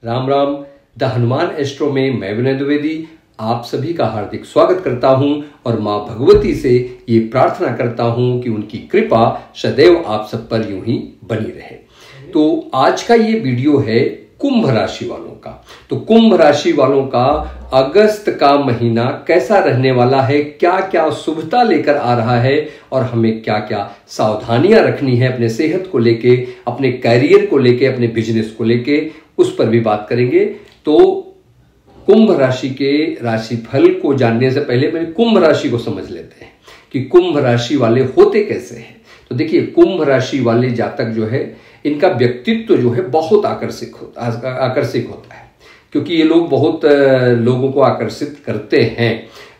Ram Ram. The Hanuman astro में मैं विनय द्विवेदी आप सभी का हार्दिक स्वागत करता हूं और मां भगवती से ये प्रार्थना करता हूं कि उनकी कृपा सदैव आप सब पर यूं ही बनी रहे। तो आज का ये वीडियो है कुंभ राशि वालों का। तो कुंभ राशि वालों का अगस्त का महीना कैसा रहने वाला है, क्या क्या शुभता लेकर आ रहा है और हमें क्या क्या सावधानियां रखनी है अपने सेहत को लेके, अपने कैरियर को लेके, अपने बिजनेस को लेके, उस पर भी बात करेंगे। तो कुंभ राशि के राशिफल को जानने से पहले मैं कुंभ राशि को समझ लेते हैं कि कुंभ राशि वाले होते कैसे हैं। तो देखिए, कुंभ राशि वाले जातक जो है, इनका व्यक्तित्व जो है बहुत आकर्षक होता है, क्योंकि ये लोग बहुत लोगों को आकर्षित करते हैं।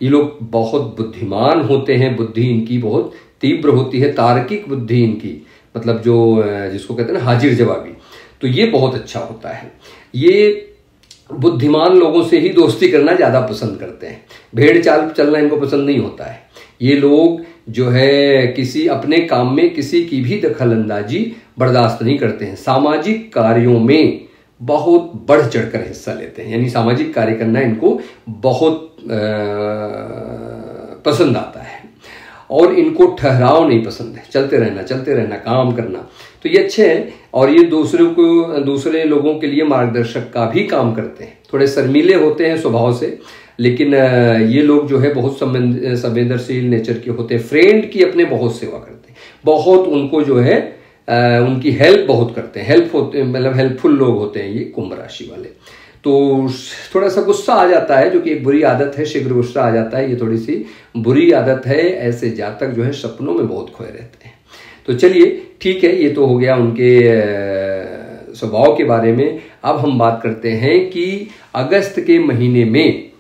ये लोग बहुत बुद्धिमान होते हैं, बुद्धि इनकी बहुत तीव्र होती है, तार्किक बुद्धि इनकी, मतलब जो जिसको कहते हैं ना हाजिर जवाबी, तो ये बहुत अच्छा होता है। ये बुद्धिमान लोगों से ही दोस्ती करना ज़्यादा पसंद करते हैं, भेड़ चाल चलना इनको पसंद नहीं होता है। ये लोग जो है किसी अपने काम में किसी की भी दखलंदाजी बर्दाश्त नहीं करते हैं। सामाजिक कार्यों में बहुत बढ़ चढ़कर हिस्सा लेते हैं, यानी सामाजिक कार्य करना इनको बहुत पसंद आता है और इनको ठहराव नहीं पसंद है, चलते रहना काम करना, तो ये अच्छे हैं। और ये दूसरे लोगों के लिए मार्गदर्शक का भी काम करते हैं। थोड़े शर्मीले होते हैं स्वभाव से, लेकिन ये लोग जो है बहुत संवेदनशील नेचर के होते हैं। फ्रेंड की अपने बहुत सेवा करते हैं, बहुत उनको जो है उनकी हेल्प बहुत करते हैं, मतलब हेल्पफुल लोग होते हैं ये कुंभ राशि वाले। तो थोड़ा सा गुस्सा आ जाता है, जो कि एक बुरी आदत है, शीघ्र गुस्सा आ जाता है, ये थोड़ी सी बुरी आदत है। ऐसे जातक जो है सपनों में बहुत खोए रहते हैं। तो चलिए ठीक है, ये तो हो गया उनके स्वभाव के बारे में। अब हम बात करते हैं कि अगस्त के महीने में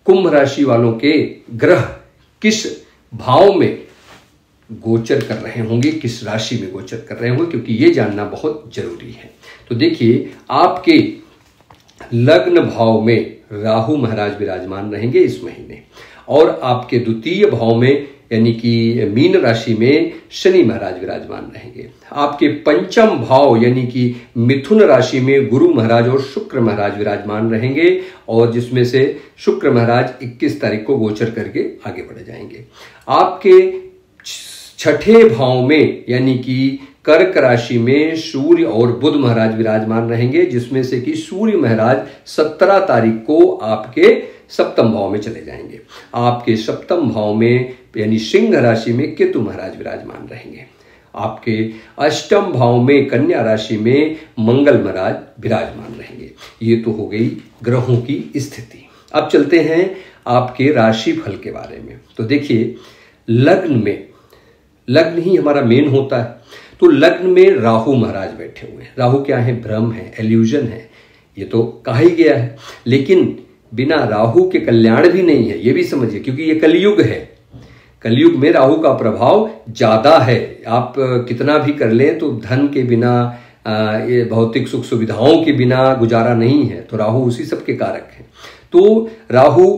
कुंभ राशि वालों के ग्रह किस भाव में गोचर कर रहे होंगे, किस राशि में गोचर कर रहे होंगे, क्योंकि ये जानना बहुत जरूरी है। तो देखिए, आपके लग्न भाव में राहु महाराज विराजमान रहेंगे इस महीने, और आपके द्वितीय भाव में यानी कि मीन राशि में शनि महाराज विराजमान रहेंगे। आपके पंचम भाव यानी कि मिथुन राशि में गुरु महाराज और शुक्र महाराज विराजमान रहेंगे, और जिसमें से शुक्र महाराज 21 तारीख को गोचर करके आगे बढ़ जाएंगे। आपके छठे भाव में यानी कि कर्क राशि में सूर्य और बुध महाराज विराजमान रहेंगे, जिसमें से कि सूर्य महाराज 17 तारीख को आपके सप्तम भाव में चले जाएंगे। आपके सप्तम भाव में यानी सिंह राशि में केतु महाराज विराजमान रहेंगे। आपके अष्टम भाव में कन्या राशि में मंगल महाराज विराजमान रहेंगे। ये तो हो गई ग्रहों की स्थिति। अब चलते हैं आपके राशि फल के बारे में। तो देखिए, लग्न ही हमारा मेन होता है। तो लग्न में राहु महाराज बैठे हुए हैं। राहु क्या है? भ्रम है, एल्यूजन है, ये तो कहा ही गया है। लेकिन बिना राहु के कल्याण भी नहीं है, ये भी समझिए, क्योंकि ये कलयुग है। कलयुग में राहु का प्रभाव ज्यादा है। आप कितना भी कर लें तो धन के बिना, ये भौतिक सुख सुविधाओं के बिना गुजारा नहीं है। तो राहु उसी सब के कारक है। तो राहु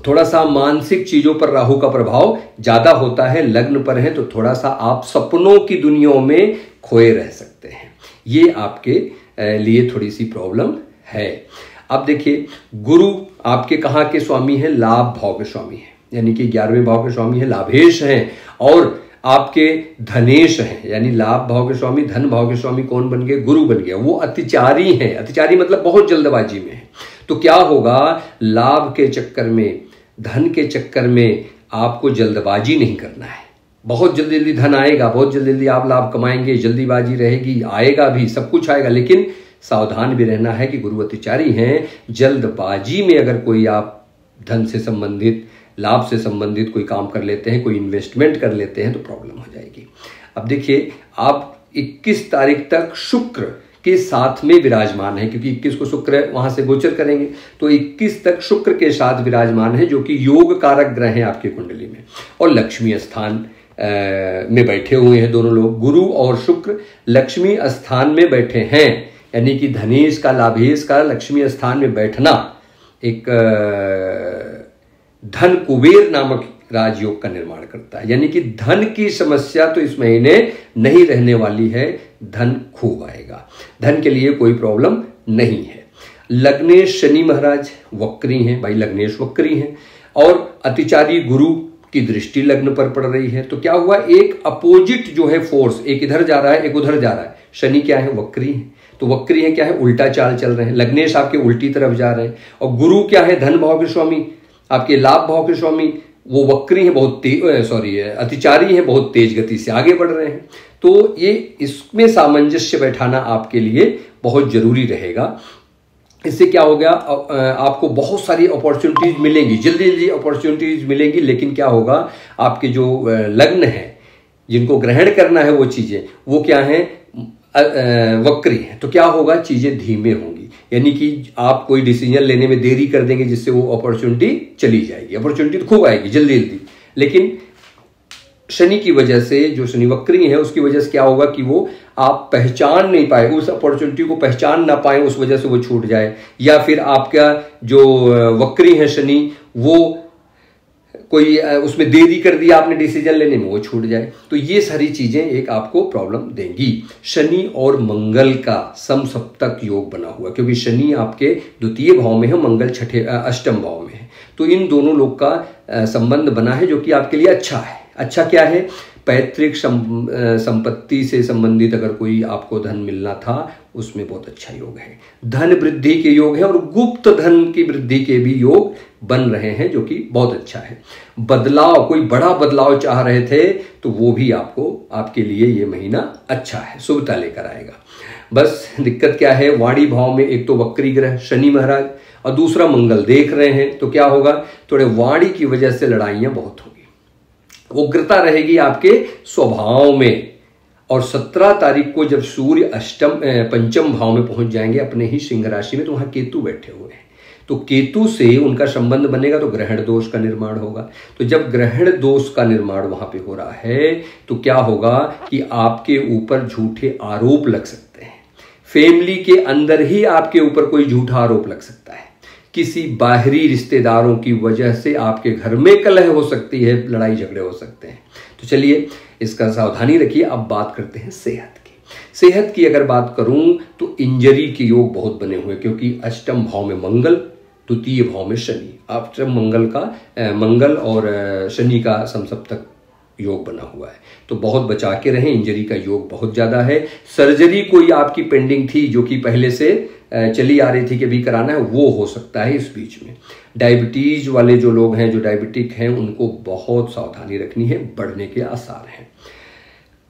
थोड़ा सा मानसिक चीजों पर राहु का प्रभाव ज्यादा होता है। लग्न पर है तो थोड़ा सा आप सपनों की दुनिया में खोए रह सकते हैं। ये आपके लिए थोड़ी सी प्रॉब्लम है। अब देखिए, गुरु आपके कहाँ के स्वामी है? लाभ भाव के स्वामी है, यानी कि 11वें भाव के स्वामी है, लाभेश हैं, और आपके धनेश हैं, यानी लाभ भाव के स्वामी, धन भाव के स्वामी कौन बन गए? गुरु बन गया। वो अतिचारी हैं। अतिचारी मतलब बहुत जल्दबाजी में है। तो क्या होगा? लाभ के चक्कर में, धन के चक्कर में आपको जल्दबाजी नहीं करना है। बहुत जल्दी जल्दी धन आएगा, बहुत जल्दी जल्दी आप लाभ कमाएंगे, जल्दीबाजी रहेगी, आएगा भी, सब कुछ आएगा, लेकिन सावधान भी रहना है कि गुरु अतिचारी हैं। जल्दबाजी में अगर कोई आप धन से संबंधित, लाभ से संबंधित कोई काम कर लेते हैं, कोई इन्वेस्टमेंट कर लेते हैं, तो प्रॉब्लम हो जाएगी। अब देखिए, आप 21 तारीख तक शुक्र के साथ में विराजमान है, क्योंकि 21 को शुक्र वहां से गोचर करेंगे, तो 21 तक शुक्र के साथ विराजमान है, जो कि योग कारक ग्रह हैं आपकी कुंडली में। और लक्ष्मी स्थान में बैठे हुए हैं दोनों लोग। गुरु और शुक्र लक्ष्मी स्थान में बैठे हैं, यानी कि धनेश का, लाभेश का लक्ष्मी स्थान में बैठना एक धन कुबेर नामक राजयोग का निर्माण करता है, यानी कि धन की समस्या तो इस महीने नहीं रहने वाली है, धन खूब आएगा, धन के लिए कोई प्रॉब्लम नहीं है। लग्नेश शनि महाराज वक्री हैं, भाई लग्नेश वक्री हैं और अतिचारी गुरु की दृष्टि लग्न पर पड़ रही है। तो क्या हुआ, एक अपोजिट जो है फोर्स, एक इधर जा रहा है एक उधर जा रहा है। शनि क्या है, वक्री है, तो वक्री है क्या है, उल्टा चाल चल रहे हैं, लग्नेश आपके उल्टी तरफ जा रहे हैं। और गुरु क्या है, धन भाव के स्वामी, आपके लाभ भाव के स्वामी, वो वक्री है, बहुत अतिचारी है, बहुत तेज गति से आगे बढ़ रहे हैं। तो ये इसमें सामंजस्य बैठाना आपके लिए बहुत जरूरी रहेगा। इससे क्या हो गया, आपको बहुत सारी अपॉर्चुनिटीज मिलेंगी, जल्दी जल्दी अपॉर्चुनिटीज मिलेंगी, लेकिन क्या होगा, आपके जो लग्न है जिनको ग्रहण करना है वो चीजें, वो क्या है, वक्री है। तो क्या होगा, चीजें धीमे होंगी, यानी कि आप कोई डिसीजन लेने में देरी कर देंगे जिससे वो अपॉर्चुनिटी चली जाएगी। अपॉर्चुनिटी तो खूब आएगी जल्दी जल्दी, लेकिन शनि की वजह से, जो शनि वक्री है उसकी वजह से क्या होगा कि वो आप पहचान नहीं पाए, उस अपॉर्चुनिटी को पहचान ना पाए, उस वजह से वो छूट जाए। या फिर आपका जो वक्री है शनि, वो कोई उसमें देरी कर दिया आपने डिसीजन लेने में, वो छूट जाए। तो ये सारी चीजें एक आपको प्रॉब्लम देंगी। शनि और मंगल का समसप्तक योग बना हुआ, क्योंकि शनि आपके द्वितीय भाव में है, मंगल अष्टम भाव में है। तो इन दोनों लोग का संबंध बना है, जो कि आपके लिए अच्छा है। अच्छा क्या है, पैतृक संपत्ति से संबंधित अगर कोई आपको धन मिलना था, उसमें बहुत अच्छा योग है। धन वृद्धि के योग है और गुप्त धन की वृद्धि के भी योग बन रहे हैं, जो कि बहुत अच्छा है। बदलाव, कोई बड़ा बदलाव चाह रहे थे तो वो भी आपके लिए ये महीना अच्छा है, शुभता लेकर आएगा। बस दिक्कत क्या है, वाणी भाव में एक तो वक्री ग्रह शनि महाराज और दूसरा मंगल देख रहे हैं, तो क्या होगा, थोड़े वाणी की वजह से लड़ाइयां बहुत होगी, उग्रता रहेगी आपके स्वभाव में। और 17 तारीख को जब सूर्य पंचम भाव में पहुंच जाएंगे अपने ही सिंह राशि में, तो वहां केतु बैठे हुए हैं, तो केतु से उनका संबंध बनेगा, तो ग्रहण दोष का निर्माण होगा। तो जब ग्रहण दोष का निर्माण वहां पे हो रहा है, तो क्या होगा कि आपके ऊपर झूठे आरोप लग सकते हैं, फैमिली के अंदर ही आपके ऊपर कोई झूठा आरोप लग सकता है, किसी बाहरी रिश्तेदारों की वजह से आपके घर में कलह हो सकती है, लड़ाई झगड़े हो सकते हैं। तो चलिए इसका सावधानी रखिए। अब बात करते हैं सेहत की। सेहत की अगर बात करूं तो इंजरी के योग बहुत बने हुए, क्योंकि अष्टम भाव में मंगल, द्वितीय भाव में शनि, अष्टम मंगल और शनि का समसप्तक योग बना हुआ है। तो बहुत बचा के रहें, इंजरी का योग बहुत ज्यादा है। सर्जरी कोई आपकी पेंडिंग थी जो कि पहले से चली आ रही थी कि भी कराना है, वो हो सकता है इस बीच में। डायबिटीज वाले जो लोग हैं, जो डायबिटिक हैं, उनको बहुत सावधानी रखनी है, बढ़ने के आसार हैं।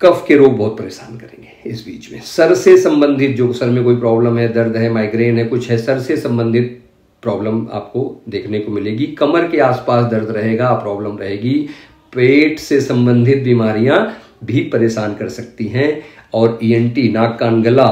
कफ के रोग बहुत परेशान करेंगे इस बीच में। सर से संबंधित, जो सर में कोई प्रॉब्लम है, दर्द है, माइग्रेन है, कुछ है, सर से संबंधित प्रॉब्लम आपको देखने को मिलेगी। कमर के आसपास दर्द रहेगा, प्रॉब्लम रहेगी। पेट से संबंधित बीमारियां भी परेशान कर सकती हैं, और ईएनटी, नाक कान गला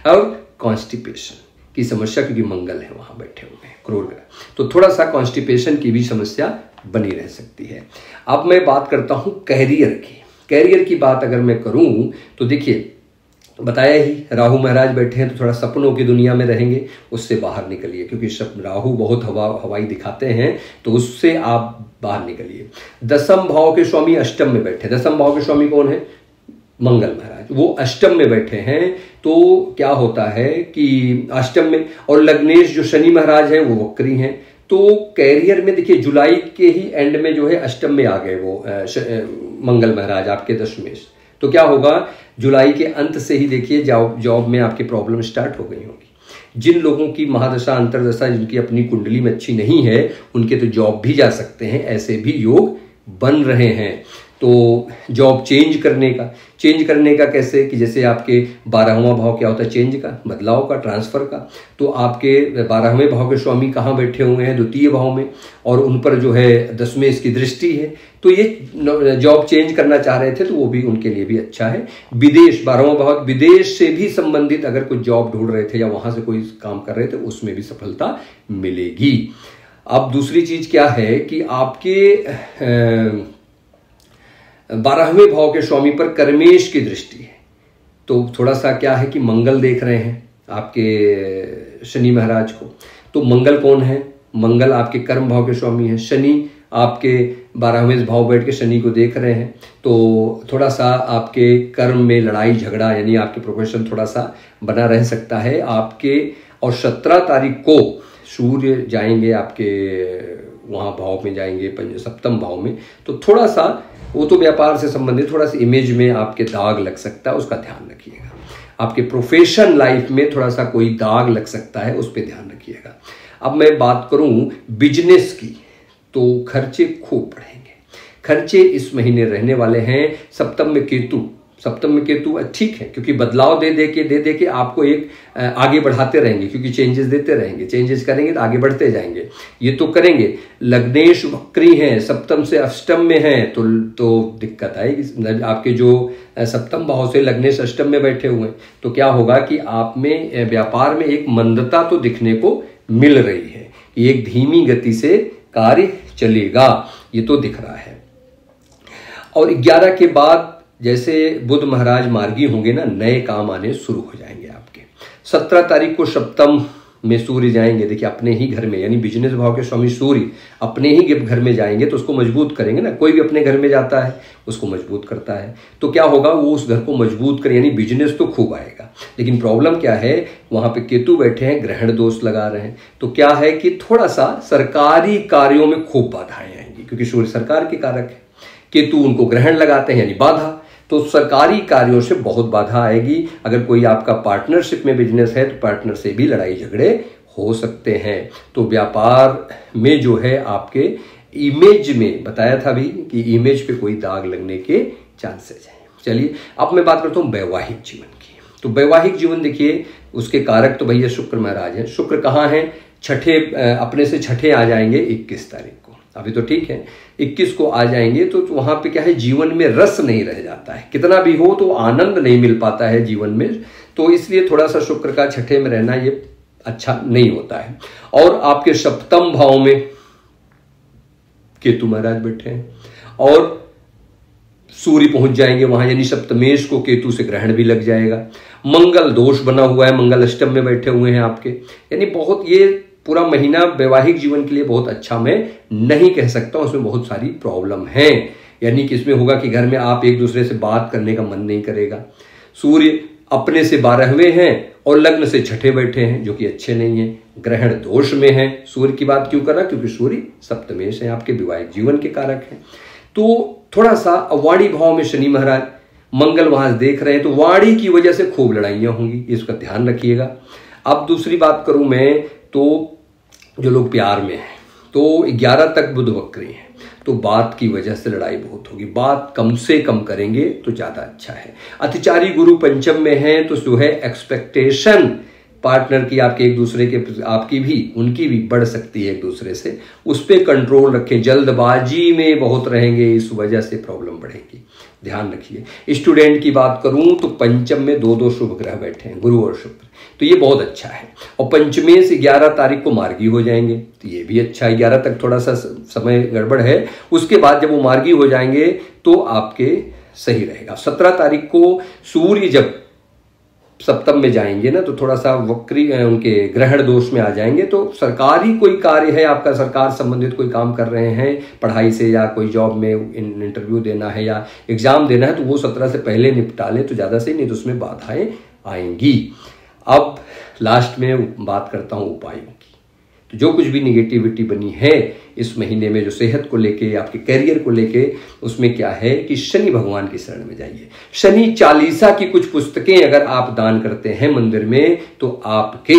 और कॉन्स्टिपेशन की समस्या, क्योंकि मंगल है वहां बैठे हुए हैं, क्रूर ग्रह, तो थोड़ा सा कॉन्स्टिपेशन की भी समस्या बनी रह सकती है। अब मैं बात करता हूं कैरियर की। कैरियर की बात अगर मैं करूं तो देखिए, बताया ही राहु महाराज बैठे हैं, तो थोड़ा सपनों की दुनिया में रहेंगे, उससे बाहर निकलिए, क्योंकि राहु बहुत हवाई दिखाते हैं, तो उससे आप बाहर निकलिए। दसम भाव के स्वामी अष्टम में बैठे। दसम भाव के स्वामी कौन है, मंगल महाराज, वो अष्टम में बैठे हैं। तो क्या होता है कि अष्टम में, और लग्नेश जो शनि महाराज है वो वक्री हैं, तो कैरियर में देखिए जुलाई के ही एंड में जो है अष्टम में आ गए वो मंगल महाराज आपके दशमेश। तो क्या होगा, जुलाई के अंत से ही देखिए जॉब में आपकी प्रॉब्लम स्टार्ट हो गई होगी। जिन लोगों की महादशा अंतरदशा, जिनकी अपनी कुंडली में अच्छी नहीं है, उनके तो जॉब भी जा सकते हैं, ऐसे भी योग बन रहे हैं। तो जॉब चेंज करने का कैसे, कि जैसे आपके 12वां भाव क्या होता है, चेंज का, बदलाव का, ट्रांसफर का। तो आपके 12वें भाव के स्वामी कहाँ बैठे हुए हैं, द्वितीय भाव में, और उन पर जो है 10 में इसकी दृष्टि है। तो ये जॉब चेंज करना चाह रहे थे, तो वो भी उनके लिए भी अच्छा है। विदेश, 12वां भाव, विदेश से भी संबंधित अगर कुछ जॉब ढूंढ रहे थे या वहां से कोई काम कर रहे थे, उसमें भी सफलता मिलेगी। अब दूसरी चीज क्या है कि आपके 12वें भाव के स्वामी पर कर्मेश की दृष्टि है, तो थोड़ा सा क्या है कि मंगल देख रहे हैं आपके शनि महाराज को। तो मंगल कौन है, मंगल आपके कर्म भाव के स्वामी है, शनि आपके 12वें भाव बैठ के शनि को देख रहे हैं, तो थोड़ा सा आपके कर्म में लड़ाई झगड़ा यानी आपके प्रोफेशन थोड़ा सा बना रह सकता है आपके। और 17 तारीख को सूर्य जाएंगे आपके वहाँ भाव में जाएंगे सप्तम भाव में, तो थोड़ा सा वो तो व्यापार से संबंधित थोड़ा सा इमेज में आपके दाग लग सकता है, उसका ध्यान रखिएगा। आपके प्रोफेशन लाइफ में थोड़ा सा कोई दाग लग सकता है, उस पर ध्यान रखिएगा। अब मैं बात करूं बिजनेस की, तो खर्चे खूब बढ़ेंगे। खर्चे इस महीने रहने वाले हैं। सप्तम में केतु ठीक है, क्योंकि बदलाव दे के आपको एक आगे बढ़ाते रहेंगे, क्योंकि चेंजेस देते रहेंगे, चेंजेस करेंगे तो आगे बढ़ते जाएंगे, ये तो करेंगे। लग्नेश वक्री हैं, सप्तम से अष्टम में हैं, तो दिक्कत आएगी। आपके जो सप्तम भाव से लग्नेश अष्टम में बैठे हुए हैं, तो क्या होगा कि आप में व्यापार में एक मंदता तो दिखने को मिल रही है, एक धीमी गति से कार्य चलेगा, ये तो दिख रहा है। और 11 के बाद जैसे बुध महाराज मार्गी होंगे ना, नए काम आने शुरू हो जाएंगे आपके। 17 तारीख को सप्तम में सूर्य जाएंगे, देखिए अपने ही घर में, यानी बिजनेस भाव के स्वामी सूर्य अपने ही घर में जाएंगे, तो उसको मजबूत करेंगे ना। कोई भी अपने घर में जाता है उसको मजबूत करता है, तो क्या होगा, वो उस घर को मजबूत करें, यानी बिजनेस तो खूब आएगा। लेकिन प्रॉब्लम क्या है, वहां पे केतु बैठे हैं, ग्रहण दोष लगा रहे हैं, तो क्या है कि थोड़ा सा सरकारी कार्यों में खूब बाधाएं आएंगी, क्योंकि सूर्य सरकार के कारक है, केतु उनको ग्रहण लगाते हैं यानी बाधा, तो सरकारी कार्यों से बहुत बाधा आएगी। अगर कोई आपका पार्टनरशिप में बिजनेस है तो पार्टनर से भी लड़ाई झगड़े हो सकते हैं। तो व्यापार में जो है आपके इमेज में बताया था भी कि इमेज पे कोई दाग लगने के चांसेस हैं। चलिए अब मैं बात करता हूँ वैवाहिक जीवन की। तो वैवाहिक जीवन देखिए, उसके कारक तो भैया शुक्र महाराज हैं। शुक्र कहाँ हैं, अपने से छठे आ जाएंगे 21 तारीख को, अभी तो ठीक है 21 को आ जाएंगे, तो वहां पे क्या है, जीवन में रस नहीं रह जाता है, कितना भी हो तो आनंद नहीं मिल पाता है जीवन में, तो इसलिए थोड़ा सा शुक्र का छठे में रहना ये अच्छा नहीं होता है। और आपके सप्तम भाव में केतु महाराज बैठे हैं और सूर्य पहुंच जाएंगे वहां, यानी सप्तमेश को केतु से ग्रहण भी लग जाएगा। मंगल दोष बना हुआ है, मंगल अष्टम में बैठे हुए हैं आपके, यानी बहुत ये पूरा महीना वैवाहिक जीवन के लिए बहुत अच्छा मैं नहीं कह सकता, उसमें बहुत सारी प्रॉब्लम है। यानी कि इसमें होगा कि घर में आप एक दूसरे से बात करने का मन नहीं करेगा। सूर्य अपने से 12वें हैं और लग्न से छठे बैठे हैं, जो कि अच्छे नहीं है, ग्रहण दोष में है। सूर्य की बात क्यों करा, क्योंकि सूर्य सप्तमेश है, आपके वैवाहिक जीवन के कारक है। तो थोड़ा सा वाणी भाव में शनि महाराज, मंगल वहां देख रहे हैं, तो वाणी की वजह से खूब लड़ाइयां होंगी, इसका ध्यान रखिएगा। अब दूसरी बात करूं मैं, तो जो लोग प्यार में हैं, तो 11 तक बुध वक्री हैं, तो बात की वजह से लड़ाई बहुत होगी, बात कम से कम करेंगे तो ज्यादा अच्छा है। अतिचारी गुरु पंचम में है, तो जो है एक्सपेक्टेशन पार्टनर की, आपके एक दूसरे के, आपकी भी उनकी भी बढ़ सकती है एक दूसरे से, उस पर कंट्रोल रखें। जल्दबाजी में बहुत रहेंगे, इस वजह से प्रॉब्लम बढ़ेगी, ध्यान रखिए। स्टूडेंट की बात करूं तो पंचम में 2 शुभ ग्रह बैठे हैं, गुरु और शुक्र, तो ये बहुत अच्छा है। और पंचमी से 11 तारीख को मार्गी हो जाएंगे, तो ये भी अच्छा है। 11 तक थोड़ा सा समय गड़बड़ है, उसके बाद जब वो मार्गी हो जाएंगे तो आपके सही रहेगा। 17 तारीख को सूर्य जब सप्तम में जाएंगे ना, तो थोड़ा सा वक्री उनके ग्रहण दोष में आ जाएंगे, तो सरकारी कोई कार्य है आपका, सरकार संबंधित कोई काम कर रहे हैं पढ़ाई से, या कोई जॉब में इंटरव्यू देना है या एग्जाम देना है, तो वो 17 से पहले निपटा लें तो ज्यादा सही, नहीं तो उसमें बाधाएं आएंगी। अब लास्ट में बात करता हूं उपायों की। तो जो कुछ भी निगेटिविटी बनी है इस महीने में, जो सेहत को लेके, आपके कैरियर को लेके, उसमें क्या है कि शनि भगवान की शरण में जाइए। शनि चालीसा की कुछ पुस्तकें अगर आप दान करते हैं मंदिर में, तो आपके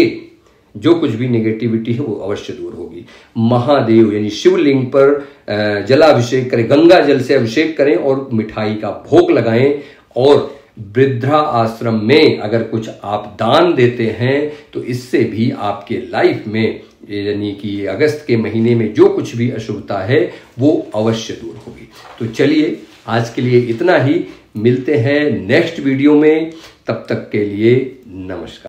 जो कुछ भी नेगेटिविटी है वो अवश्य दूर होगी। महादेव यानी शिवलिंग पर जलाभिषेक करें, गंगा जल से अभिषेक करें और मिठाई का भोग लगाएं। और वृद्धा आश्रम में अगर कुछ आप दान देते हैं तो इससे भी आपके लाइफ में, यानी कि अगस्त के महीने में जो कुछ भी अशुभता है वो अवश्य दूर होगी। तो चलिए आज के लिए इतना ही, मिलते हैं नेक्स्ट वीडियो में, तब तक के लिए नमस्कार।